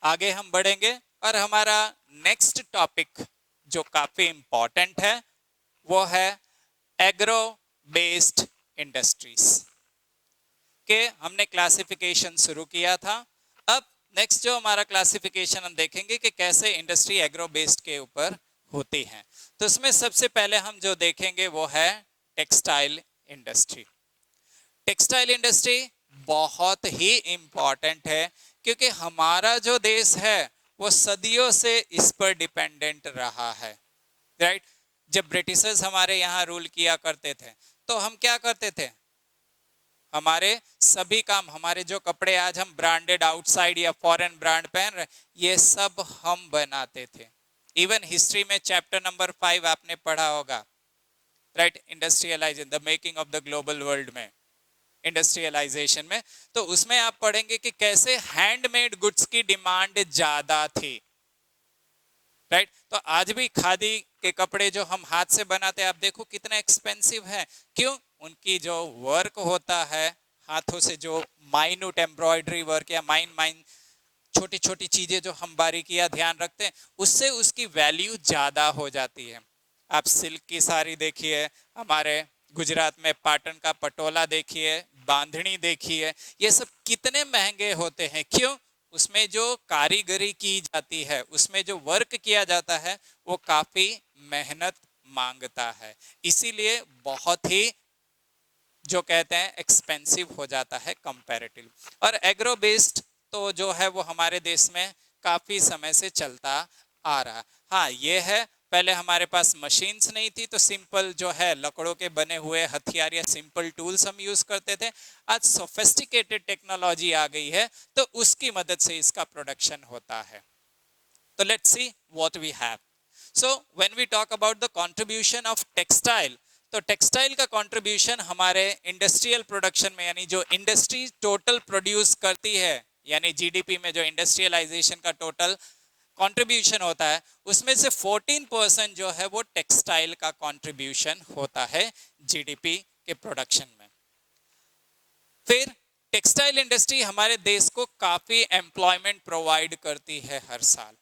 आगे हम बढ़ेंगे और हमारा नेक्स्ट टॉपिक जो काफी इंपॉर्टेंट है वो है एग्रो बेस्ड इंडस्ट्रीज के हमने क्लासिफिकेशन शुरू किया था। अब नेक्स्ट जो हमारा क्लासिफिकेशन हम देखेंगे कि कैसे इंडस्ट्री एग्रो बेस्ड के ऊपर होती है। तो इसमें सबसे पहले हम जो देखेंगे वो है टेक्सटाइल इंडस्ट्री। टेक्सटाइल इंडस्ट्री बहुत ही इंपॉर्टेंट है क्योंकि हमारा जो देश है वो सदियों से इस पर डिपेंडेंट रहा है, राइट। जब ब्रिटिशर्स हमारे यहाँ रूल किया करते थे तो हम क्या करते थे, हमारे सभी काम, हमारे जो कपड़े आज हम ब्रांडेड आउटसाइड या फॉरेन ब्रांड पहन रहे, ये सब हम बनाते थे। इवन हिस्ट्री में चैप्टर नंबर 5 आपने पढ़ा होगा, right, industrialisation, the making of the global world में, इंडस्ट्रियलाइजेशन में, तो उसमें आप पढ़ेंगे कि कैसे हैंडमेड गुड्स की डिमांड ज्यादा थी, राइट। तो आज भी खादी के कपड़े जो हम हाथ से बनाते हैं आप देखो कितना एक्सपेंसिव है, क्यों? उनकी जो वर्क होता है हाथों से, जो माइन्यूट एम्ब्रॉयडरी वर्क या माइन छोटी छोटी चीजें जो हम बारीकियां ध्यान रखते हैं, उससे उसकी वैल्यू ज्यादा हो जाती है। आप सिल्क की साड़ी देखिए, हमारे गुजरात में पाटन का पटोला देखिए, बांधनी देखिए, ये सब कितने महंगे होते हैं, क्यों? उसमें जो कारीगरी की जाती है, उसमें जो वर्क किया जाता है वो काफी मेहनत मांगता है, इसीलिए बहुत ही जो कहते हैं एक्सपेंसिव हो जाता है कंपैरेटिव। और एग्रो बेस्ड तो जो है वो हमारे देश में काफी समय से चलता आ रहा। हाँ ये है, पहले हमारे पास मशीन्स नहीं थी तो सिंपल जो है लकड़ों के बने हुए हथियार या सिंपल टूल्स हम यूज करते थे। आज सोफिस्टिकेटेड टेक्नोलॉजी आ गई है तो उसकी मदद से इसका प्रोडक्शन होता है। तो let's see what we have. So when we talk about the contribution of textile, तो टेक्सटाइल का कंट्रीब्यूशन हमारे इंडस्ट्रियल प्रोडक्शन में, यानी जो इंडस्ट्री टोटल प्रोड्यूस करती है, यानी जीडीपी में जो इंडस्ट्रियलाइजेशन का टोटल कंट्रीब्यूशन होता है, उसमें से 14% जो है वो टेक्सटाइल का कंट्रीब्यूशन होता है जीडीपी के प्रोडक्शन में। फिर टेक्सटाइल इंडस्ट्री हमारे देश को काफी एम्प्लॉयमेंट प्रोवाइड करती है हर साल,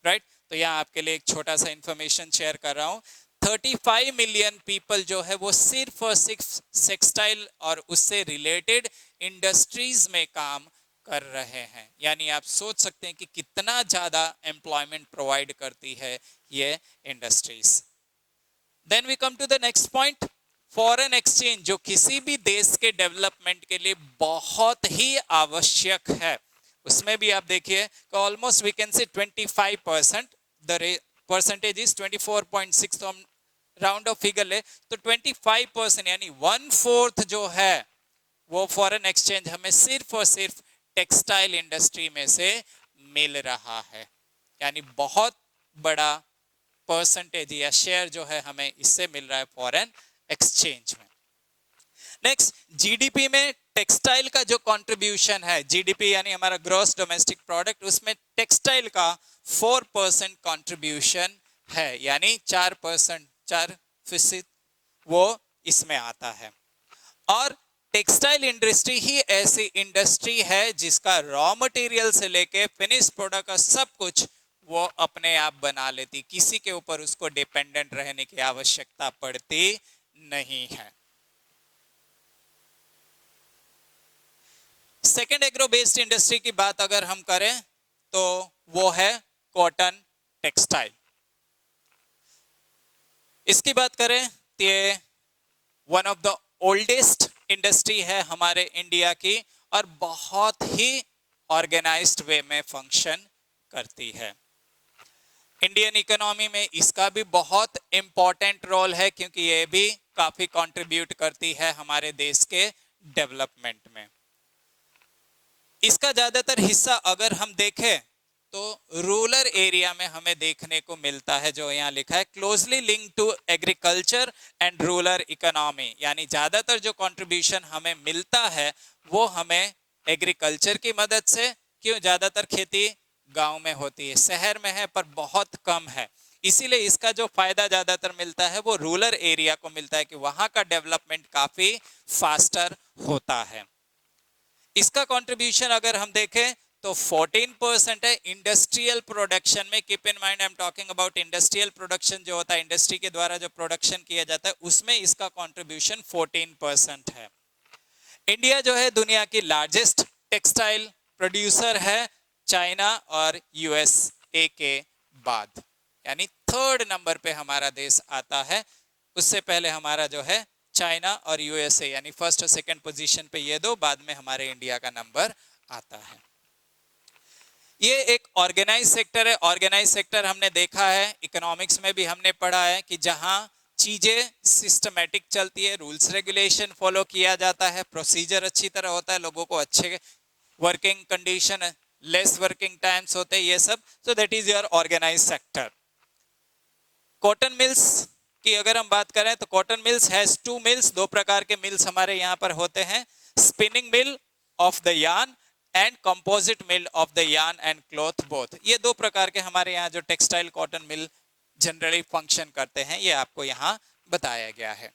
राइट। तो यहाँ आपके लिए एक छोटा सा इंफॉर्मेशन शेयर कर रहा हूँ। 35 मिलियन पीपल जो है वो सिर्फ और सिर्फ टेक्सटाइल और उससे रिलेटेड इंडस्ट्रीज में काम कर रहे हैं, यानी आप सोच सकते हैं कि कितना ज्यादा एम्प्लॉयमेंट प्रोवाइड करती है ये industries. Then we come to the next point, foreign exchange, जो किसी भी देश के डेवलपमेंट के लिए बहुत ही आवश्यक है। उसमें भी आप देखिए ऑलमोस्ट वी कैन से 25%, द परसेंटेज इज 24.6, तो हम राउंड ऑफ फिगर ले तो 25% यानी 1/4 जो है वो फॉरेन एक्सचेंज हमें सिर्फ और सिर्फ टेक्सटाइल इंडस्ट्री में से मिल रहा है, यानी बहुत बड़ा परसेंटेज या शेयर जो है हमें इससे मिल रहा है फॉरेन एक्सचेंज में। नेक्स्ट, जीडीपी में टेक्सटाइल का जो कंट्रीब्यूशन है, जीडीपी यानी हमारा ग्रॉस डोमेस्टिक प्रोडक्ट, उसमें टेक्सटाइल का 4% कंट्रीब्यूशन है, यानी 4% वो इसमें आता है। और टेक्सटाइल इंडस्ट्री ही ऐसी इंडस्ट्री है जिसका रॉ मटेरियल से लेके फिनिश प्रोडक्ट का सब कुछ वो अपने आप बना लेती, किसी के ऊपर उसको डिपेंडेंट रहने की आवश्यकता पड़ती नहीं है। सेकेंड एग्रो बेस्ड इंडस्ट्री की बात अगर हम करें तो वो है कॉटन टेक्सटाइल। इसकी बात करें तो ये one of the oldest industry है हमारे इंडिया की और बहुत ही ऑर्गेनाइज्ड वे में फंक्शन करती है। इंडियन इकोनॉमी में इसका भी बहुत इंपॉर्टेंट रोल है क्योंकि ये भी काफी कंट्रीब्यूट करती है हमारे देश के डेवलपमेंट में। इसका ज्यादातर हिस्सा अगर हम देखें तो रूरल एरिया में हमें देखने को मिलता है, जो यहाँ लिखा है closely link to agriculture and rural economy, यानी ज्यादातर जो कंट्रीब्यूशन हमें मिलता है वो हमें एग्रीकल्चर की मदद से, क्यों? ज्यादातर खेती गांव में होती है, शहर में है पर बहुत कम है, इसीलिए इसका जो फायदा ज्यादातर मिलता है वो रूरल एरिया को मिलता है कि वहां का डेवलपमेंट काफी फास्टर होता है। इसका कंट्रीब्यूशन अगर हम देखें तो 14% है इंडस्ट्रियल प्रोडक्शन में। Keep in mind I am talking about industrial production, जो होता है इंडस्ट्री के द्वारा जो प्रोडक्शन किया जाता है उसमें इसका कंट्रीब्यूशन 14% है। इंडिया जो है दुनिया की लार्जेस्ट टेक्सटाइल प्रोड्यूसर है, चाइना और यूएसए के बाद, यानी थर्ड नंबर पे हमारा देश आता है। उससे पहले हमारा जो है चाइना और यूएसए, यानी फर्स्ट और सेकंड पोजीशन पे ये दो, बाद में हमारे इंडिया का नंबर आता है। ये एक ऑर्गेनाइज सेक्टर है। ऑर्गेनाइज सेक्टर हमने देखा है, इकोनॉमिक्स में भी हमने पढ़ा है कि जहां चीजें सिस्टमैटिक चलती है, रूल्स रेगुलेशन फॉलो किया जाता है, प्रोसीजर अच्छी तरह होता है, लोगों को अच्छे working condition, less working times होते हैं, ये सब। So that is your organise sector. Cotton mills की अगर हम बात करें तो cotton mills has two mills, दो प्रकार के मिल्स हमारे यहाँ पर होते हैं, spinning mill of the yarn and composite mill of the yarn and cloth both. ये दो प्रकार के हमारे यहाँ जो textile cotton mill generally function करते हैं, ये आपको यहाँ बताया गया है।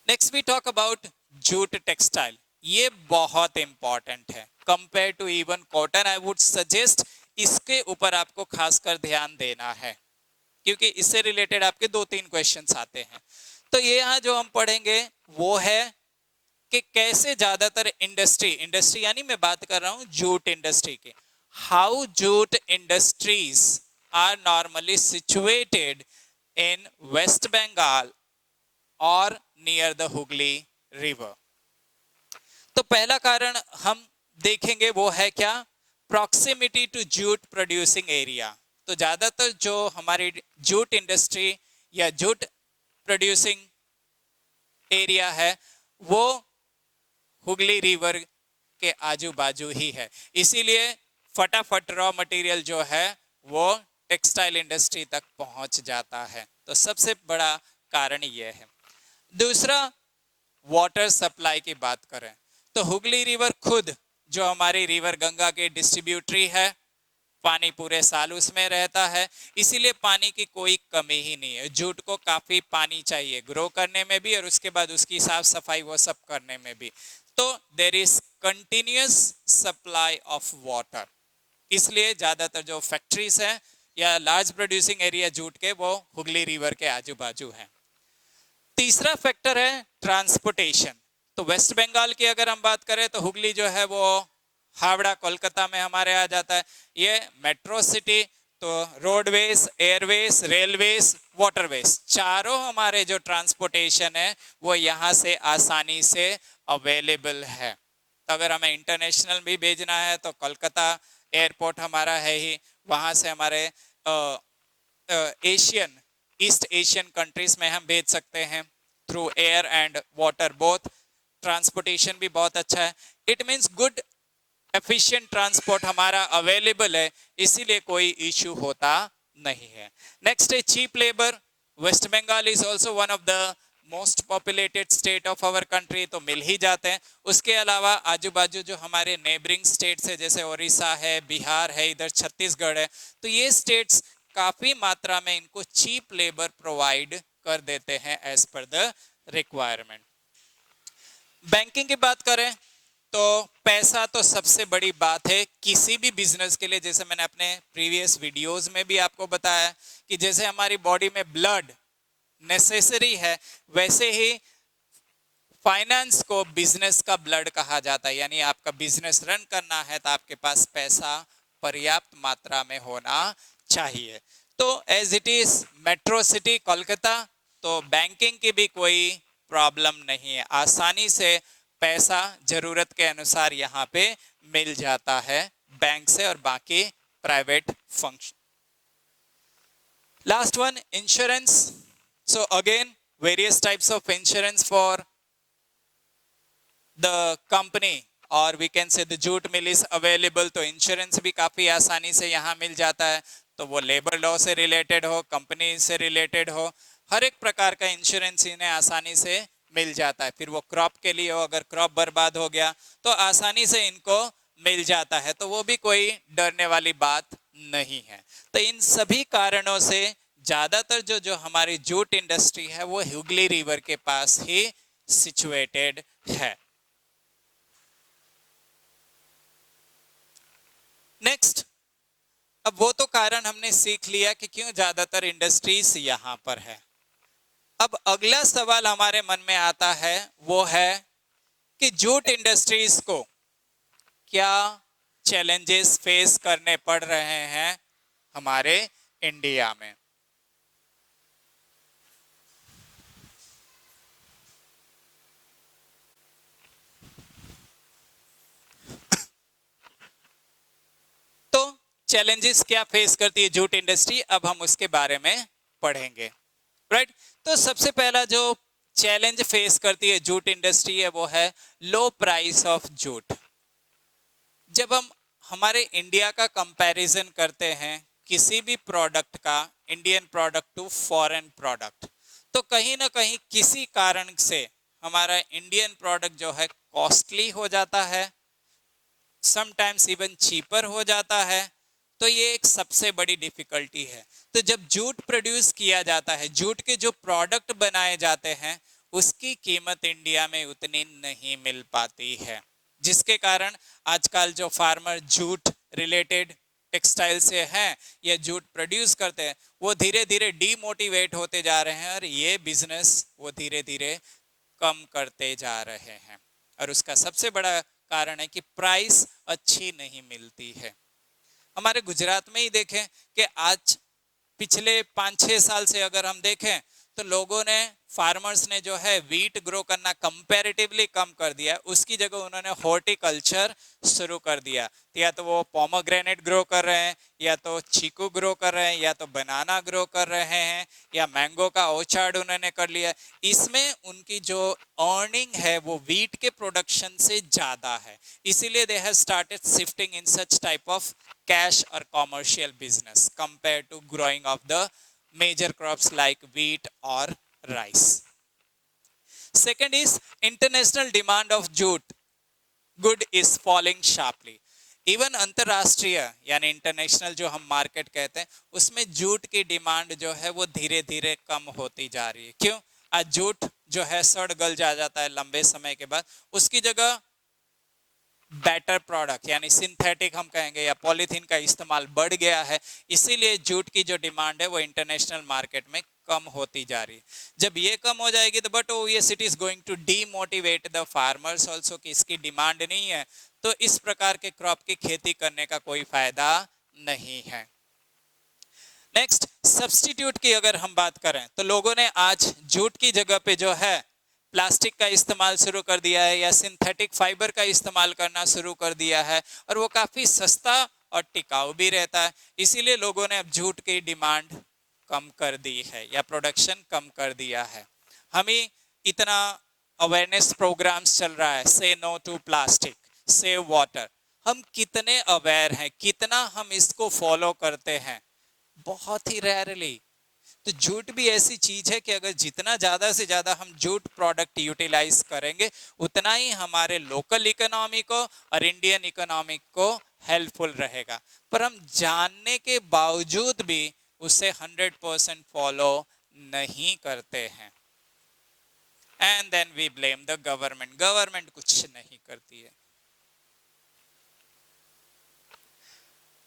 Next we talk about jute textile. ये बहुत इंपॉर्टेंट है compare to even cotton. I would suggest इसके ऊपर आपको खासकर ध्यान देना है, क्योंकि इससे रिलेटेड आपके 2-3 क्वेश्चंस आते हैं। तो ये यहाँ जो हम पढ़ेंगे वो है कि कैसे ज्यादातर इंडस्ट्री यानी मैं बात कर रहा हूं जूट इंडस्ट्री की, how jute industries are normally situated in West Bengal और नियर द हुगली रिवर। तो पहला कारण हम देखेंगे वो है क्या, proximity to jute producing area. तो ज्यादातर जो हमारी जूट इंडस्ट्री या जूट प्रोड्यूसिंग एरिया है वो हुगली रिवर के आजू बाजू ही है, इसीलिए फटाफट रॉ मटेरियल जो है वो टेक्सटाइल इंडस्ट्री तक पहुंच जाता है। तो सबसे बड़ा कारण ये है। दूसरा, वाटर सप्लाई की बात करें तो हुगली रिवर खुद जो हमारी रिवर गंगा की डिस्ट्रीब्यूटरी है, पानी पूरे साल उसमें रहता है, इसीलिए पानी की कोई कमी ही नहीं है। जूट को काफी पानी चाहिए ग्रो करने में भी और उसके बाद उसकी साफ सफाई वो सब करने में भी। तो there is continuous supply of water, इसलिए ज्यादातर जो फैक्ट्रीज है या लार्ज प्रोड्यूसिंग एरिया जूट के वो हुगली रिवर के आजू बाजू है। तीसरा फैक्टर है ट्रांसपोर्टेशन। तो वेस्ट बंगाल की अगर हम बात करें तो हुगली जो है वो हावड़ा कोलकाता में हमारे आ जाता है। ये मेट्रो सिटी, तो रोडवेज, एयरवेज, रेलवेज, वाटरवेज, चारों हमारे जो ट्रांसपोर्टेशन है वो यहाँ से आसानी से अवेलेबल है। तो अगर हमें इंटरनेशनल भी भेजना है तो कोलकाता एयरपोर्ट हमारा है ही, वहाँ से हमारे एशियन, ईस्ट एशियन कंट्रीज में हम भेज सकते हैं through air and water both. Transportation भी बहुत अच्छा है। It means good efficient transport हमारा अवेलेबल है, इसीलिए कोई इश्यू होता नहीं है। नेक्स्ट है cheap labour. West Bengal is also one of the most populated state of our country, तो मिल ही जाते हैं। उसके अलावा आजू बाजू जो हमारे नेबरिंग स्टेट्स है जैसे उड़ीसा है, बिहार है, इधर छत्तीसगढ़ है, तो ये स्टेट्स काफी मात्रा में इनको चीप लेबर प्रोवाइड कर देते हैं as per the requirement. Banking की बात करें तो पैसा तो सबसे बड़ी बात है किसी भी बिजनेस के लिए। जैसे मैंने अपने प्रीवियस वीडियोस में भी आपको बताया कि जैसे हमारी बॉडी में ब्लड नेसेसरी है, वैसे ही फाइनेंस को बिजनेस का ब्लड कहा जाता है। यानी आपका बिजनेस रन करना है तो आपके पास पैसा पर्याप्त मात्रा में होना चाहिए। तो as it is metro city Kolkata, तो बैंकिंग की भी कोई प्रॉब्लम नहीं है, आसानी से पैसा जरूरत के अनुसार यहाँ पे मिल जाता है बैंक से और बाकी private function. Last one, insurance. So again various types of insurance for the company और we can say the jute mill is available. तो इंश्योरेंस भी काफी आसानी से यहाँ मिल जाता है, तो वो लेबर लॉ से रिलेटेड हो, कंपनी से रिलेटेड हो, हर एक प्रकार का इंश्योरेंस इन्हें आसानी से मिल जाता है। फिर वो क्रॉप के लिए हो, अगर क्रॉप बर्बाद हो गया तो आसानी से इनको मिल जाता है, तो वो भी कोई डरने वाली बात नहीं है। तो इन सभी कारणों से ज्यादातर जो हमारी जूट इंडस्ट्री है वो हुगली रिवर के पास ही सिचुएटेड है। अब वो तो कारण हमने सीख लिया कि क्यों ज्यादातर इंडस्ट्रीज यहाँ पर है। अब अगला सवाल हमारे मन में आता है वो है कि जूट इंडस्ट्रीज को क्या चैलेंजेस फेस करने पड़ रहे हैं हमारे इंडिया में। तो चैलेंजेस क्या फेस करती है जूट इंडस्ट्री, अब हम उसके बारे में पढ़ेंगे, राइट। तो सबसे पहला जो चैलेंज फेस करती है जूट इंडस्ट्री है वो है लो प्राइस ऑफ जूट। जब हम हमारे इंडिया का कंपैरिजन करते हैं किसी भी प्रोडक्ट का, Indian product to foreign product, तो कहीं ना कहीं किसी कारण से हमारा इंडियन प्रोडक्ट जो है कॉस्टली हो जाता है, समटाइम्स इवन चीपर हो जाता है। तो ये एक सबसे बड़ी डिफिकल्टी है। तो जब जूट प्रोड्यूस किया जाता है, जूट के जो प्रोडक्ट बनाए जाते हैं उसकी कीमत इंडिया में उतनी नहीं मिल पाती है, जिसके कारण आजकल जो फार्मर जूट रिलेटेड टेक्सटाइल से हैं या जूट प्रोड्यूस करते हैं वो धीरे धीरे डीमोटिवेट होते जा रहे हैं और ये बिजनेस वो धीरे धीरे कम करते जा रहे हैं। और उसका सबसे बड़ा कारण है कि प्राइस अच्छी नहीं मिलती है। हमारे गुजरात में ही देखें कि आज पिछले 5-6 साल से अगर हम देखें तो लोगों ने, फार्मर्स ने जो है वीट ग्रो करना कंपैरेटिवली कम कर दिया, उसकी जगह उन्होंने हॉर्टिकल्चर शुरू कर दिया। या तो वो पोमोग्रेनेट ग्रो कर रहे हैं, या तो चीकू ग्रो कर रहे हैं, या तो बनाना ग्रो कर रहे हैं, या मैंगो का ऑर्चर्ड उन्होंने कर लिया। इसमें उनकी जो अर्निंग है वो वीट के प्रोडक्शन से ज्यादा है, इसीलिए they have started shifting in such type of cash और commercial business compare to growing of the major crops like wheat or rice. Second is international demand of jute good is falling sharply. Even अंतरराष्ट्रीय यानी international जो हम market कहते हैं उसमें jute की demand जो है वो धीरे धीरे कम होती जा रही है। क्यों? आज जूट जो है सड़ गल जाता है लंबे समय के बाद, उसकी जगह बेटर प्रोडक्ट यानी सिंथेटिक हम कहेंगे या पॉलीथीन का इस्तेमाल बढ़ गया है, इसीलिए जूट की जो डिमांड है वो इंटरनेशनल मार्केट में कम होती जा रही है। जब ये कम हो जाएगी तो but as it is going to demotivate the farmers also कि इसकी डिमांड नहीं है, तो इस प्रकार के क्रॉप की खेती करने का कोई फायदा नहीं है। नेक्स्ट, सब्स्टिट्यूट की अगर हम बात करें तो लोगों ने आज जूट की जगह पे जो है प्लास्टिक का इस्तेमाल शुरू कर दिया है या सिंथेटिक फाइबर का इस्तेमाल करना शुरू कर दिया है, और वो काफी सस्ता और टिकाऊ भी रहता है। इसीलिए लोगों ने अब जूट की डिमांड कम कर दी है या प्रोडक्शन कम कर दिया है। हमें इतना अवेयरनेस प्रोग्राम्स चल रहा है, say no to plastic, save water, हम कितने अवेयर हैं, कितना हम इसको फॉलो करते हैं? बहुत ही रेयरली। तो जूट भी ऐसी चीज है कि अगर जितना ज्यादा से ज्यादा हम जूट प्रोडक्ट यूटिलाइज करेंगे उतना ही हमारे लोकल इकोनॉमी को और इंडियन इकोनॉमी को हेल्पफुल रहेगा, पर हम जानने के बावजूद भी उसे 100% फॉलो नहीं करते हैं। And then we blame the government, government कुछ नहीं करती है।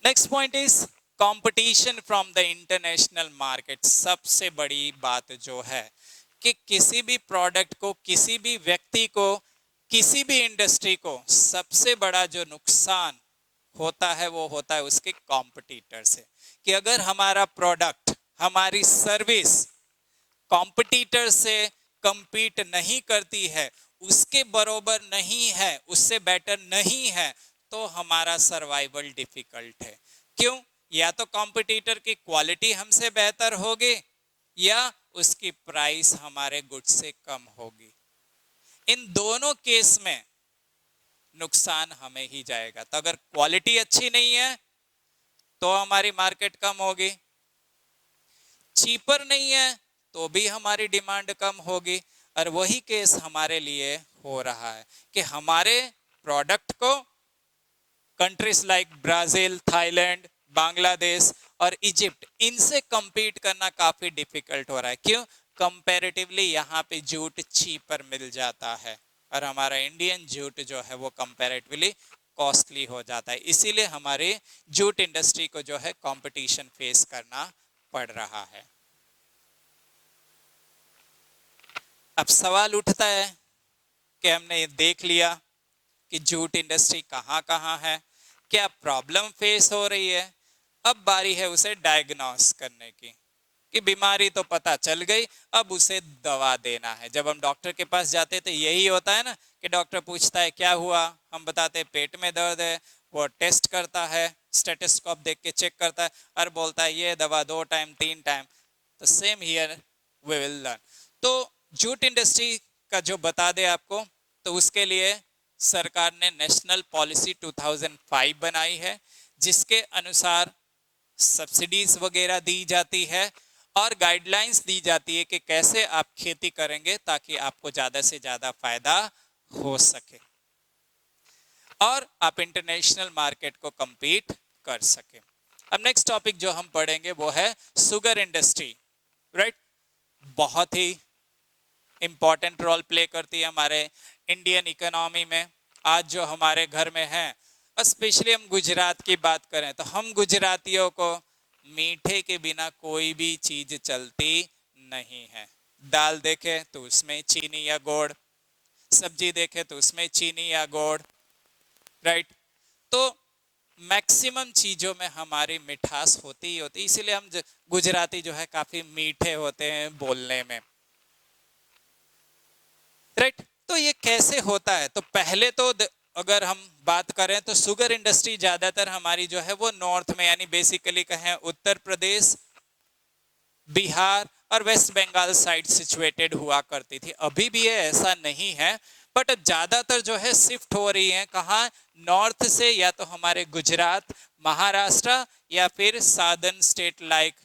Next point is competition from the international market. सबसे बड़ी बात जो है कि किसी भी प्रोडक्ट को, किसी भी व्यक्ति को, किसी भी इंडस्ट्री को सबसे बड़ा जो नुकसान होता है वो होता है उसके कॉम्पिटिटर से। कि अगर हमारा प्रोडक्ट, हमारी सर्विस कॉम्पिटिटर से कंपीट नहीं करती है, उसके बरोबर नहीं है, उससे बेटर नहीं है, तो हमारा सर्वाइवल डिफिकल्ट है। क्यों? या तो कॉम्पिटिटर की क्वालिटी हमसे बेहतर होगी या उसकी प्राइस हमारे गुड्स से कम होगी। इन दोनों केस में नुकसान हमें ही जाएगा। तो अगर क्वालिटी अच्छी नहीं है तो हमारी मार्केट कम होगी, चीपर नहीं है तो भी हमारी डिमांड कम होगी। और वही केस हमारे लिए हो रहा है कि हमारे प्रोडक्ट को countries like Brazil, Thailand, Bangladesh और इजिप्ट, इनसे compete करना काफी डिफिकल्ट हो रहा है। क्यों? कंपैरेटिवली यहाँ पे जूट चीपर मिल जाता है और हमारा इंडियन जूट जो है वो कंपैरेटिवली कॉस्टली हो जाता है, इसीलिए हमारे जूट इंडस्ट्री को जो है कंपटीशन फेस करना पड़ रहा है। अब सवाल उठता है कि हमने ये देख लिया कि जूट इंडस्ट्री कहाँ कहाँ है, क्या प्रॉब्लम फेस हो रही है, अब बारी है उसे डायग्नोस करने की, कि बीमारी तो पता चल गई, अब उसे दवा देना है। जब हम डॉक्टर के पास जाते तो यही होता है ना, कि डॉक्टर पूछता है क्या हुआ, हम बताते हैं पेट में दर्द है, वो टेस्ट करता है, स्टेथोस्कोप देख के चेक करता है और बोलता है ये दवा 2 टाइम 3 टाइम। तो same here we will learn. तो जूट इंडस्ट्री का जो बता दे आपको, तो उसके लिए सरकार ने नेशनल पॉलिसी 2005 बनाई है, जिसके अनुसार सब्सिडीज वगैरह दी जाती है और गाइडलाइंस दी जाती है कि कैसे आप खेती करेंगे ताकि आपको ज्यादा से ज्यादा फायदा हो सके और आप इंटरनेशनल मार्केट को compete कर सके। अब नेक्स्ट टॉपिक जो हम पढ़ेंगे वो है शुगर इंडस्ट्री, राइट। बहुत ही इंपॉर्टेंट रोल प्ले करती है हमारे इंडियन इकोनॉमी में। आज जो हमारे घर में है, स्पेशली हम गुजरात की बात करें तो हम गुजरातियों को मीठे के बिना कोई भी चीज चलती नहीं है। दाल देखे तो उसमें चीनी या गुड़, सब्जी देखे तो उसमें चीनी या गुड़, राइट। तो मैक्सिमम चीजों में हमारी मिठास होती ही होती, इसीलिए हम गुजराती जो है काफी मीठे होते हैं बोलने में, राइट। तो ये कैसे होता है, तो पहले तो अगर हम बात करें तो शुगर इंडस्ट्री ज्यादातर हमारी जो है वो नॉर्थ में, यानी बेसिकली कहें उत्तर प्रदेश, बिहार और वेस्ट बंगाल साइड सिचुएटेड हुआ करती थी। अभी भी ये ऐसा नहीं है, बट ज्यादातर जो है शिफ्ट हो रही है कहाँ, नॉर्थ से, या तो हमारे गुजरात, महाराष्ट्र या फिर southern state like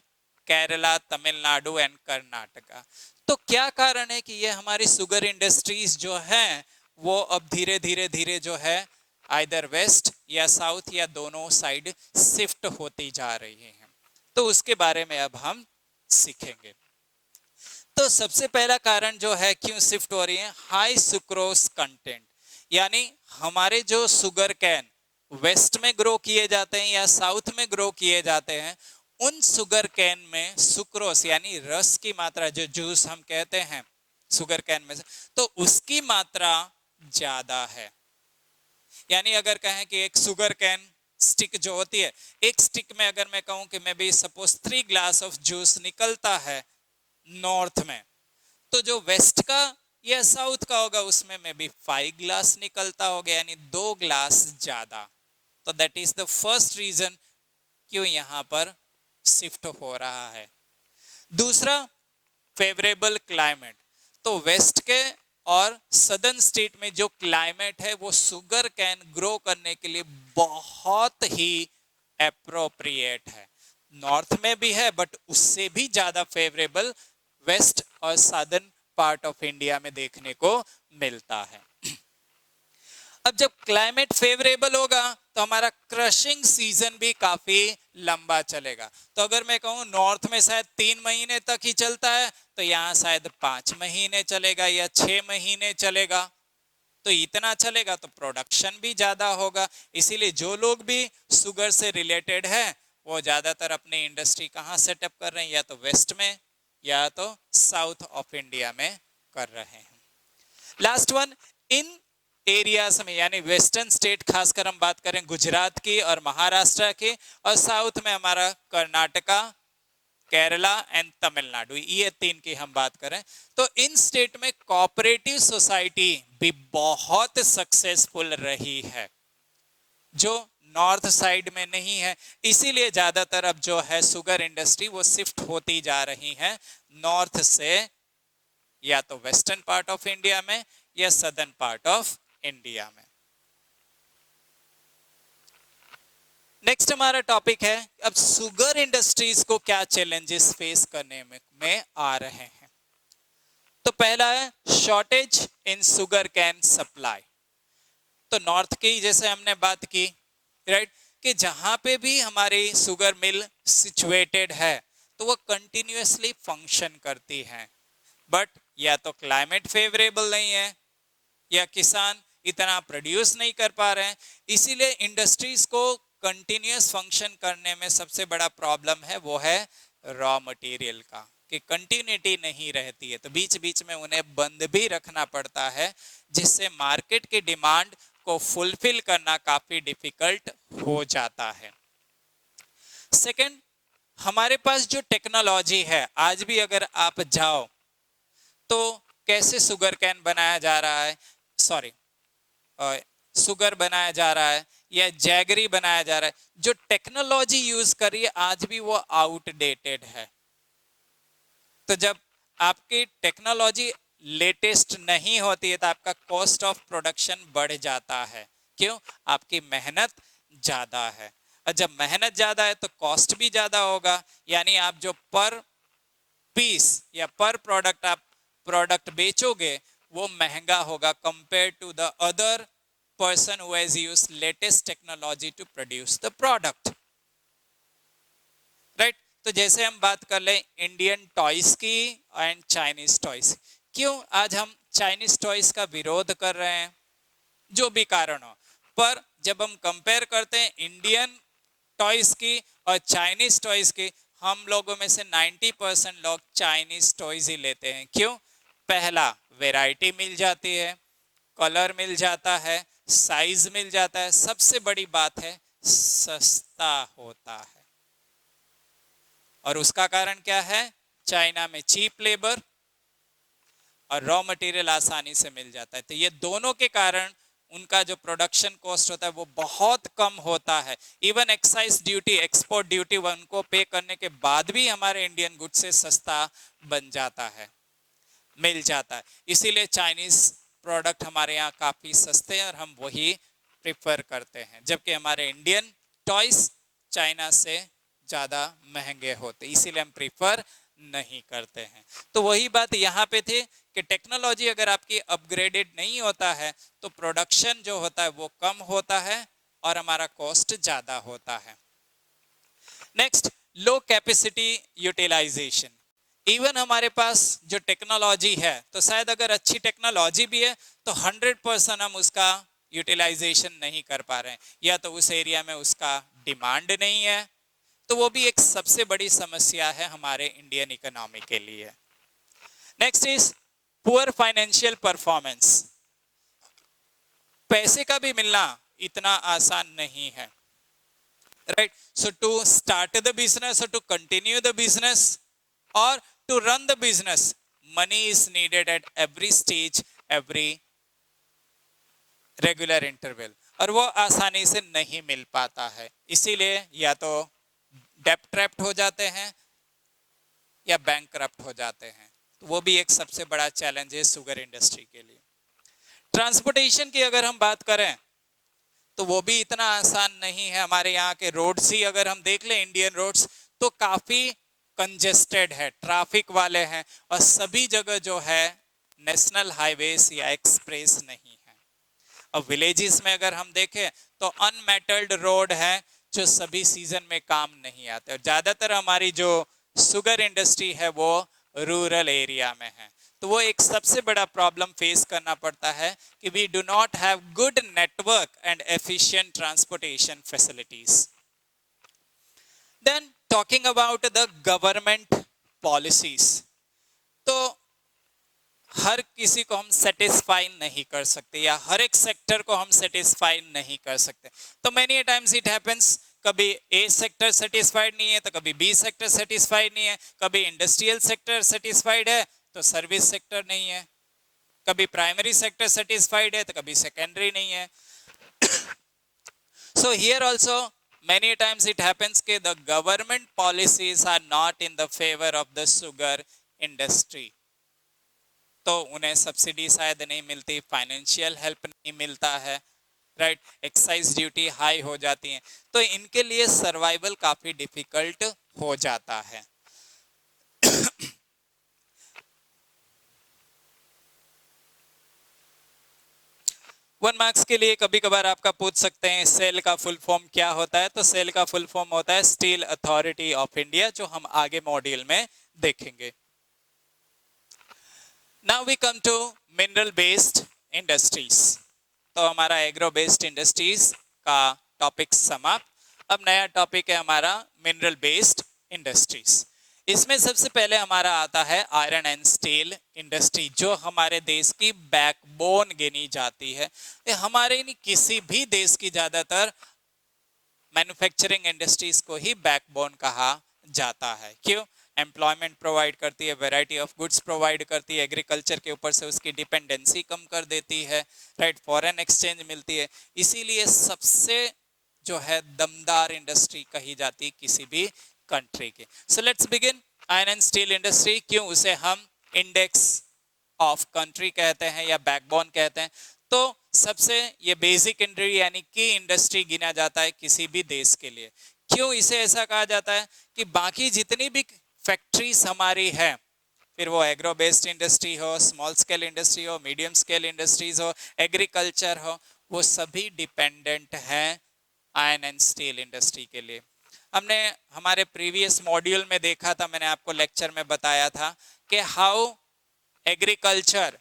Kerala, Tamil Nadu and Karnataka. तो क्या कारण है कि ये हमारी शुगर इंडस्ट्रीज जो हैं वो अब धीरे धीरे धीरे जो है आइदर वेस्ट या साउथ या दोनों साइड शिफ्ट होती जा रही हैं, तो उसके बारे में अब हम सीखेंगे। तो सबसे पहला कारण जो है क्यों शिफ्ट हो रही है, हाई सुक्रोज कंटेंट, यानी हमारे जो शुगर कैन वेस्ट में ग्रो किए जाते हैं या साउथ में ग्रो किए जाते हैं, उन शुगर कैन में सुक्रोस यानी रस की मात्रा, जो जूस हम कहते हैं शुगर कैन में से, तो उसकी मात्रा ज्यादा है। यानी अगर कहें कि एक शुगर कैन स्टिक जो होती है, एक स्टिक में अगर मैं कहूं कि मैं भी सपोज 3 ग्लास ऑफ जूस निकलता है नॉर्थ में, तो जो वेस्ट का या साउथ का होगा उसमें में भी 5 ग्लास निकलता होगा, यानी 2 ग्लास ज्यादा। तो that is the first reason क्यों यहां पर शिफ्ट हो रहा है। दूसरा, फेवरेबल क्लाइमेट। तो वेस्ट के और सदर्न स्टेट में जो क्लाइमेट है वो शुगर कैन ग्रो करने के लिए बहुत ही एप्रोप्रिएट है। नॉर्थ में भी है बट उससे भी ज्यादा फेवरेबल वेस्ट और सदर्न पार्ट ऑफ इंडिया में देखने को मिलता है। अब जब क्लाइमेट फेवरेबल होगा तो हमारा क्रशिंग सीजन भी काफी लंबा चलेगा। तो अगर मैं कहूं नॉर्थ में शायद 3 महीने तक ही चलता है, तो यहां शायद 5 महीने चलेगा या 6 महीने चलेगा। तो इतना चलेगा तो प्रोडक्शन भी ज्यादा होगा। इसीलिए जो लोग भी शुगर से रिलेटेड है वो ज्यादातर अपनी इंडस्ट्री कहाँ सेटअप कर रहे हैं, या तो वेस्ट में या तो साउथ ऑफ इंडिया में कर रहे हैं। लास्ट वन, इन एरियाज में यानी वेस्टर्न स्टेट, खासकर हम बात करें गुजरात की और महाराष्ट्र की, और साउथ में हमारा कर्नाटका, केरला एंड तमिलनाडु, ये 3 की हम बात करें, तो इन स्टेट में कोऑपरेटिव सोसाइटी भी बहुत सक्सेसफुल रही है, जो नॉर्थ साइड में नहीं है। इसीलिए ज्यादातर अब जो है शुगर इंडस्ट्री वो शिफ्ट होती जा रही है नॉर्थ से या तो वेस्टर्न पार्ट ऑफ इंडिया में या सदर्न पार्ट ऑफ इंडिया में। नेक्स्ट हमारा टॉपिक है अब शुगर इंडस्ट्रीज को क्या चैलेंजेस फेस करने में आ रहे हैं। तो पहला है शॉर्टेज इन शुगर कैन सप्लाई। तो नॉर्थ की जैसे हमने बात की, राइट, कि जहां पे भी हमारी शुगर मिल सिचुएटेड है तो वो कंटिन्यूअसली फंक्शन करती है, बट या तो क्लाइमेट फेवरेबल नहीं है या किसान इतना प्रोड्यूस नहीं कर पा रहे हैं। इसीलिए इंडस्ट्रीज को कंटिन्यूअस फंक्शन करने में सबसे बड़ा प्रॉब्लम है वो है रॉ मटेरियल का, कि कंटिन्यूटी नहीं रहती है, तो बीच बीच में उन्हें बंद भी रखना पड़ता है, जिससे मार्केट की डिमांड को फुलफिल करना काफी डिफिकल्ट हो जाता है। सेकंड, हमारे पास जो टेक्नोलॉजी है, आज भी अगर आप जाओ तो कैसे शुगर कैन बनाया जा रहा है, सॉरी शुगर बनाया जा रहा है या जैगरी बनाया जा रहा है, जो टेक्नोलॉजी यूज करी है आज भी वो आउटडेटेड है। तो जब आपकी टेक्नोलॉजी लेटेस्ट नहीं होती है तो आपका कॉस्ट ऑफ प्रोडक्शन बढ़ जाता है। क्यों? आपकी मेहनत ज्यादा है, और जब मेहनत ज्यादा है तो कॉस्ट भी ज्यादा होगा, यानी आप जो पर पीस या पर प्रोडक्ट आप प्रोडक्ट बेचोगे वो महंगा होगा compare to the other person who has used latest technology to produce the product, right. तो जैसे हम बात कर ले इंडियन टॉयज की एंड चाइनीज टॉयज, क्यों आज हम चाइनीज टॉयज का विरोध कर रहे हैं, जो भी कारण हो, पर जब हम कंपेयर करते हैं इंडियन टॉयज की और चाइनीज टॉयज की, हम लोगों में से 90% लोग चाइनीज टॉयज ही लेते हैं। क्यों? पहला, वैरायटी मिल जाती है, कलर मिल जाता है, साइज मिल जाता है, सबसे बड़ी बात है सस्ता होता है। और उसका कारण क्या है? चाइना में चीप लेबर और रॉ मटेरियल आसानी से मिल जाता है। तो ये दोनों के कारण उनका जो प्रोडक्शन कॉस्ट होता है वो बहुत कम होता है। Even excise duty, export duty उनको पे करने के बाद भी हमारे इंडियन गुड से सस्ता बन जाता है, मिल जाता है। इसीलिए चाइनीज प्रोडक्ट हमारे यहाँ काफी सस्ते हैं और हम वही प्रिफर करते हैं, जबकि हमारे इंडियन टॉयज चाइना से ज्यादा महंगे होते, इसीलिए हम प्रिफर नहीं करते हैं। तो वही बात यहाँ पे थी कि टेक्नोलॉजी अगर आपकी अपग्रेडेड नहीं होता है तो प्रोडक्शन जो होता है वो कम होता है और हमारा कॉस्ट ज्यादा होता है। नेक्स्ट, लो कैपेसिटी यूटिलाइजेशन। इवन हमारे पास जो टेक्नोलॉजी है, तो शायद अगर अच्छी टेक्नोलॉजी भी है तो 100% हम उसका यूटिलाइजेशन नहीं कर पा रहे हैं, या तो उस एरिया में उसका डिमांड नहीं है, तो वो भी एक सबसे बड़ी समस्या है हमारे इंडियन इकोनॉमी के लिए। Next is poor financial performance. पैसे का भी मिलना इतना आसान नहीं है, right. So to start the business और टू कंटिन्यू द बिजनेस और to run the business, money is needed at every stage, every regular interval, और वो आसानी से नहीं मिल पाता है। इसीलिए या तो डेब्ट ट्रैप्ड हो जाते हैं या बैंकक्रप्ट हो जाते हैं। तो वो भी एक सबसे बड़ा चैलेंज है शुगर इंडस्ट्री के लिए। ट्रांसपोर्टेशन की अगर हम बात करें तो वो भी इतना आसान नहीं है। हमारे यहाँ के रोड्स ही अगर हम देख लें, इंडियन रोड्स, तो काफी कंजेस्टेड है, ट्रैफिक वाले हैं, और सभी जगह जो है नेशनल हाईवेज या एक्सप्रेस नहीं है। और विलेजेस में अगर हम देखें तो अनमेटल्ड रोड है जो सभी सीजन में काम नहीं आते, और ज्यादातर हमारी जो शुगर इंडस्ट्री है वो रूरल एरिया में है। तो वो एक सबसे बड़ा प्रॉब्लम फेस करना पड़ता है कि we do not have good network and efficient transportation facilities. Then talking about the government policies, तो हर किसी को हम सेटिस्फाई नहीं कर सकते या हर एक सेक्टर को हम सेटिस्फाई नहीं कर सकते। तो मेनी टाइम्स इट हैपेंस, कभी ए सेक्टर सेटिस्फाइड नहीं है तो कभी बी सेक्टर सेटिस्फाइड नहीं है, कभी इंडस्ट्रियल सेक्टर सेटिस्फाइड है तो सर्विस सेक्टर नहीं है, कभी प्राइमरी सेक्टर सेटिस्फाइड है तो कभी सेकेंडरी नहीं है। So here also many times it happens कि the government policies are not in the favor of the sugar industry, तो उन्हें सब्सिडी शायद नहीं मिलती, फाइनेंशियल हेल्प नहीं मिलता है, राइट, एक्साइज ड्यूटी हाई हो जाती है, तो इनके लिए सर्वाइवल काफी डिफिकल्ट हो जाता है। 1 मार्क्स के लिए कभी कभार आपका पूछ सकते हैं सेल का फुल फॉर्म क्या होता है, तो सेल का फुल फॉर्म होता है स्टील अथॉरिटी ऑफ इंडिया, जो हम आगे मॉड्यूल में देखेंगे। Now we come to mineral based industries. तो हमारा एग्रो बेस्ड इंडस्ट्रीज का टॉपिक समाप्त। अब नया टॉपिक है हमारा मिनरल बेस्ड इंडस्ट्रीज। इसमें सबसे पहले हमारा आता है आयरन एंड स्टील इंडस्ट्री, जो हमारे देश की बैकबोन गिनी जाती है। हमारे नहीं, किसी भी देश की ज्यादातर मैन्युफैक्चरिंग इंडस्ट्रीज को ही बैकबोन कहा जाता है। क्यों? एम्प्लॉयमेंट प्रोवाइड करती है, वैरायटी ऑफ गुड्स प्रोवाइड करती है, एग्रीकल्चर के ऊपर से उसकी डिपेंडेंसी कम कर देती है, राइट, फॉरेन एक्सचेंज मिलती है, इसीलिए सबसे जो है दमदार इंडस्ट्री कही जाती है किसी भी कंट्री के। So let's begin. Iron and steel industry, क्यों उसे हम इंडेक्स ऑफ कंट्री कहते हैं या बैकबोन कहते हैं? तो सबसे ये बेसिक इंडस्ट्री यानी कि इंडस्ट्री गिना जाता है किसी भी देश के लिए। क्यों इसे ऐसा कहा जाता है कि बाकी जितनी भी फैक्ट्रीज हमारी है, फिर वो एग्रो बेस्ड इंडस्ट्री हो, स्मॉल स्केल इंडस्ट्री हो, मीडियम स्केल इंडस्ट्रीज हो, एग्रीकल्चर हो, वो सभी डिपेंडेंट हैं आयरन एंड स्टील इंडस्ट्री के लिए। हमने हमारे प्रीवियस मॉड्यूल में देखा था, मैंने आपको लेक्चर में बताया था कि how agriculture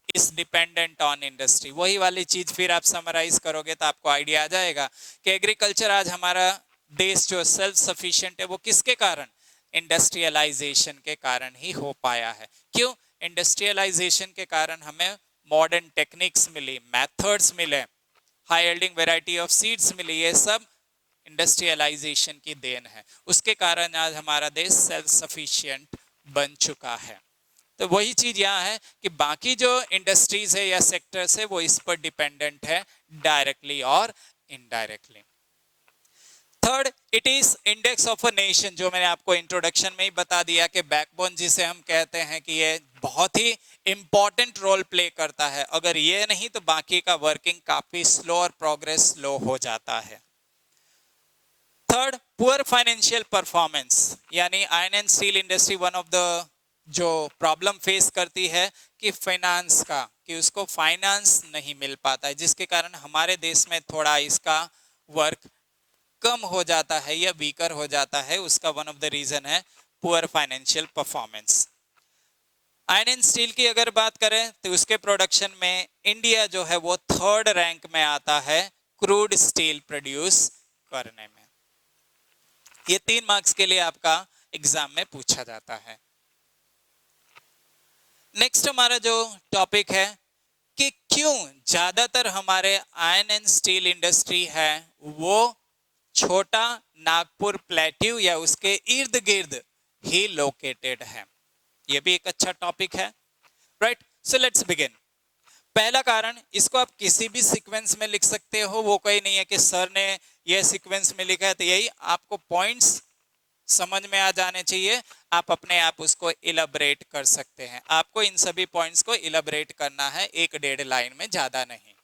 is dependent on industry. वही वाली चीज फिर आप समराइज करोगे तो आपको आइडिया आ जाएगा कि एग्रीकल्चर आज हमारा देश जो सेल्फ सफिशिएंट है वो किसके कारण? इंडस्ट्रियलाइजेशन के कारण ही हो पाया है। क्यों? इंडस्ट्रियलाइजेशन के कारण हमें मॉडर्न टेक्निक्स मिली, मेथड्स मिले, high yielding variety of seeds मिली, ये सब इंडस्ट्रियलाइजेशन की देन है। उसके कारण आज हमारा देश सेल्फ सफिशिएंट बन चुका है। तो वही चीज यहाँ है कि बाकी जो इंडस्ट्रीज है या सेक्टर्स है वो इस पर डिपेंडेंट है डायरेक्टली और indirectly. Third, it is index of a nation, जो मैंने आपको इंट्रोडक्शन में ही बता दिया कि बैकबोन जिसे हम कहते हैं कि ये बहुत ही इंपॉर्टेंट रोल प्ले करता है। अगर ये नहीं तो बाकी का वर्किंग काफी स्लो और प्रोग्रेस स्लो हो जाता है। थर्ड, पुअर फाइनेंशियल परफॉर्मेंस, यानी iron and steel industry one of the जो प्रॉब्लम फेस करती है कि फाइनेंस का, कि उसको फाइनेंस नहीं मिल पाता है, जिसके कारण हमारे देश में थोड़ा इसका वर्क कम हो जाता है या वीकर हो जाता है। उसका वन ऑफ द रीजन है poor financial performance. Iron and steel की अगर बात करें तो उसके प्रोडक्शन में इंडिया जो है वो थर्ड रैंक में आता है क्रूड स्टील प्रोड्यूस करने में। ये 3 मार्क्स के लिए आपका एग्जाम में पूछा जाता है। नेक्स्ट हमारा जो टॉपिक है कि क्यों ज्यादातर हमारे आयरन एंड स्टील इंडस्ट्री है वो छोटा नागपुर प्लेट्यू या उसके इर्द गिर्द ही लोकेटेड है। ये भी एक अच्छा टॉपिक है, राइट। So let's begin. पहला कारण, इसको आप किसी भी सीक्वेंस में लिख सकते हो, वो कोई नहीं है कि सर ने ये सीक्वेंस में लिखा है तो यही, आपको पॉइंट्स समझ में आ जाने चाहिए, आप अपने आप उसको इलैबोरेट कर सकते हैं। आपको इन सभी पॉइंट्स को इलैबोरेट करना है 1-1.5 लाइन में, ज्यादा नहीं।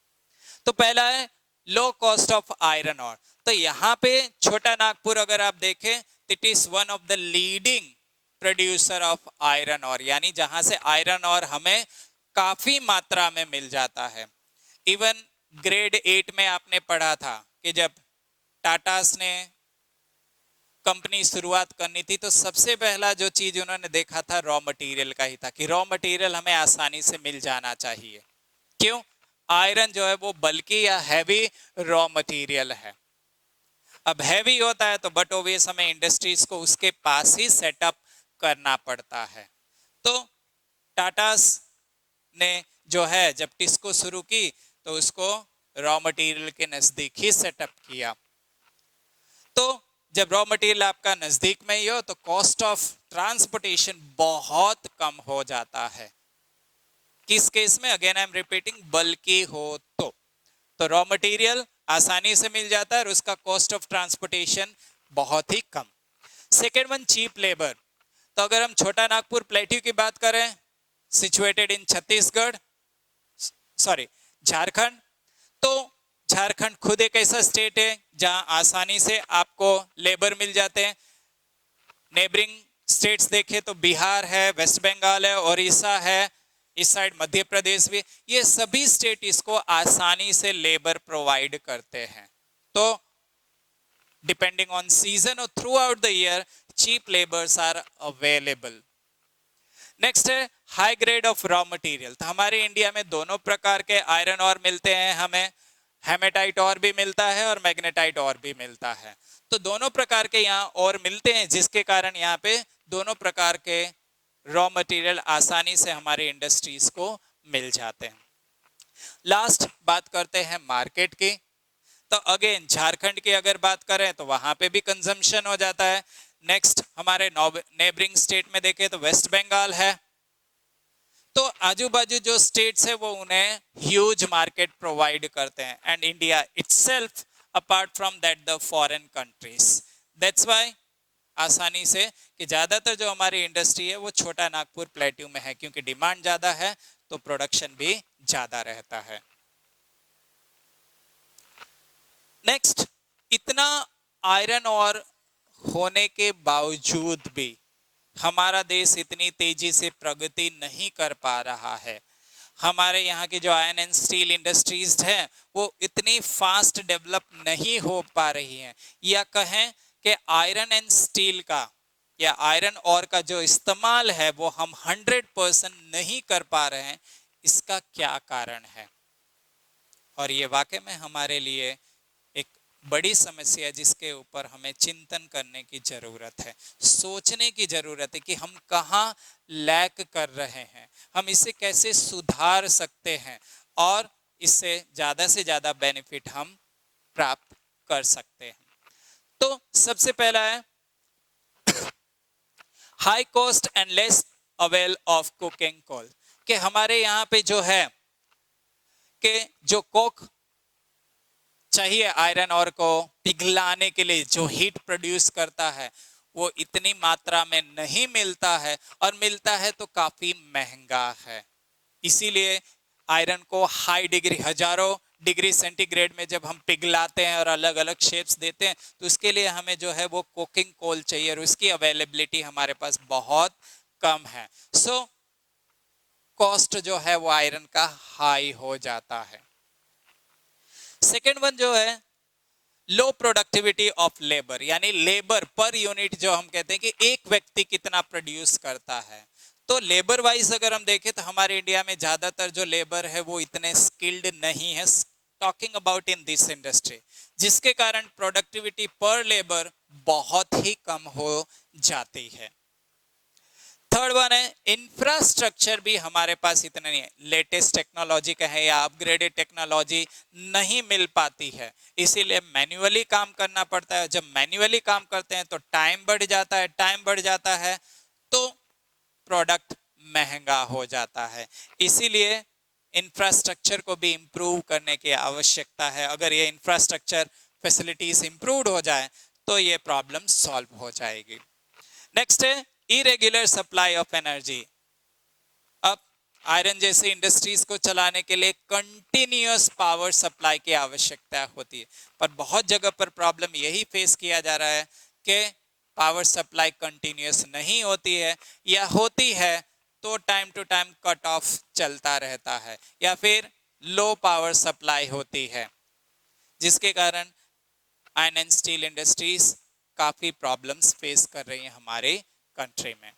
तो पहला है low cost of iron or. तो यहाँ पे छोटा नागपुर अगर आप देखें, it is one of the leading producer of iron or, यानी जहां से आयरन ऑर हमें काफी मात्रा में मिल जाता है। इवन ग्रेड 8 में आपने पढ़ा था कि जब टाटास ने कंपनी शुरुआत करनी थी तो सबसे पहला जो चीज उन्होंने देखा था रॉ मटेरियल का ही था, कि रॉ मटेरियल हमें आसानी से मिल जाना चाहिए। क्यों? आयरन जो है वो बल्कि या हैवी रॉ मटेरियल है। अब हैवी होता है तो बट ओबियस हमें इंडस्ट्रीज को उसके पास ही सेटअप करना पड़ता है। तो टाटास ने जो है जब टिस्को शुरू की तो उसको रॉ मटेरियल के नजदीक ही सेटअप किया। तो जब रॉ मटेरियल आपका नजदीक में ही हो तो कॉस्ट ऑफ ट्रांसपोर्टेशन बहुत कम हो जाता है। किस केस में? अगेन आई एम रिपीटिंग, बल्कि हो तो रॉ मटेरियल आसानी से मिल जाता है और उसका कॉस्ट ऑफ ट्रांसपोर्टेशन बहुत ही कम। Second one, cheap labour. तो अगर हम छोटा नागपुर प्लेट्यू की बात करें, situated in Chhattisgarh, sorry Jharkhand, तो झारखंड खुद एक ऐसा स्टेट है जहां आसानी से आपको लेबर मिल जाते हैं। नेबरिंग स्टेट्स देखें तो बिहार है, वेस्ट बंगाल है, ओडिशा है, इस साइड मध्य प्रदेश भी, ये सभी स्टेट इसको आसानी से लेबर प्रोवाइड करते हैं। तो डिपेंडिंग ऑन सीजन और throughout the year cheap labours are available. Next है high grade of raw material. तो हमारे इंडिया में दोनों प्रकार के आयरन ऑर मिलते हैं हमें, हेमेटाइट और भी मिलता है और मैग्नेटाइट और भी मिलता है। तो दोनों प्रकार के यहाँ और मिलते हैं, जिसके कारण यहाँ पे दोनों प्रकार के रॉ मटेरियल आसानी से हमारी इंडस्ट्रीज को मिल जाते हैं। लास्ट बात करते हैं मार्केट की। तो अगेन झारखंड की अगर बात करें तो वहां पे भी कंजम्पशन हो जाता है। नेक्स्ट हमारे नेबरिंग स्टेट में देखें तो वेस्ट बंगाल है। तो आजू बाजू जो स्टेट्स है वो उन्हें ह्यूज मार्केट प्रोवाइड करते हैं, and India itself apart from that the foreign countries. That's why आसानी से कि ज्यादातर जो हमारी इंडस्ट्री है वो छोटा नागपुर प्लेट्यू में है, क्योंकि डिमांड ज्यादा है तो प्रोडक्शन भी ज्यादा रहता है। नेक्स्ट, इतना आयरन और होने के बावजूद भी हमारा देश इतनी तेजी से प्रगति नहीं कर पा रहा है। हमारे यहाँ की जो आयरन एंड स्टील इंडस्ट्रीज है वो इतनी फास्ट डेवलप नहीं हो पा रही हैं, या कहें कि आयरन एंड स्टील का या आयरन और का जो इस्तेमाल है वो हम 100% नहीं कर पा रहे हैं। इसका क्या कारण है? और ये वाकई में हमारे लिए एक बड़ी समस्या है, जिसके ऊपर हमें चिंतन करने की जरूरत है, सोचने की जरूरत है कि हम कहाँ लैक कर रहे हैं, हम इसे कैसे सुधार सकते हैं और इससे ज्यादा से ज्यादा बेनिफिट हम प्राप्त कर सकते हैं। तो सबसे पहला है high cost and less avail of cooking coal, कि हमारे यहाँ पे जो है कि जो कोक चाहिए आयरन और को पिघलाने के लिए, जो हीट प्रोड्यूस करता है वो इतनी मात्रा में नहीं मिलता है, और मिलता है तो काफी महंगा है। इसीलिए आयरन को हाई डिग्री, हजारों डिग्री सेंटीग्रेड में जब हम पिघलाते हैं और अलग अलग शेप्स देते हैं, तो उसके लिए हमें जो है वो कुकिंग कोल चाहिए, और उसकी अवेलेबिलिटी हमारे पास बहुत कम है। सो कॉस्ट जो है वो आयरन का हाई हो जाता है। सेकेंड वन जो है लो प्रोडक्टिविटी ऑफ लेबर, यानी लेबर पर यूनिट, जो हम कहते हैं कि एक व्यक्ति कितना प्रोड्यूस करता है। तो लेबर वाइज अगर हम देखें तो हमारे इंडिया में ज्यादातर जो लेबर है वो इतने स्किल्ड नहीं है, talking about in this industry, जिसके कारण प्रोडक्टिविटी पर लेबर बहुत ही कम हो जाती है। थर्ड वन है इंफ्रास्ट्रक्चर भी हमारे पास इतना नहीं है, लेटेस्ट टेक्नोलॉजी का है या अपग्रेडेड टेक्नोलॉजी नहीं मिल पाती है, इसीलिए मैन्युअली काम करना पड़ता है। जब मैन्युअली काम करते हैं तो टाइम बढ़ जाता है, टाइम बढ़ जाता है तो प्रोडक्ट महंगा हो जाता है। इसीलिए इंफ्रास्ट्रक्चर को भी इंप्रूव करने की आवश्यकता है। अगर ये इंफ्रास्ट्रक्चर फैसिलिटीज इंप्रूव हो जाए तो ये प्रॉब्लम सॉल्व हो जाएगी। नेक्स्ट है इरेगुलर सप्लाई ऑफ एनर्जी। अब आयरन जैसी इंडस्ट्रीज को चलाने के लिए कंटिन्यूअस पावर सप्लाई की आवश्यकता होती है, पर बहुत जगह पर प्रॉब्लम यही फेस किया जा रहा है कि पावर सप्लाई कंटिन्यूअस नहीं होती है, या होती है तो time to time cut off चलता रहता है, या फिर लो पावर सप्लाई होती है, जिसके कारण आयरन एंड स्टील इंडस्ट्रीज काफी प्रॉब्लम्स फेस कर रही हैं हमारे कंट्री में।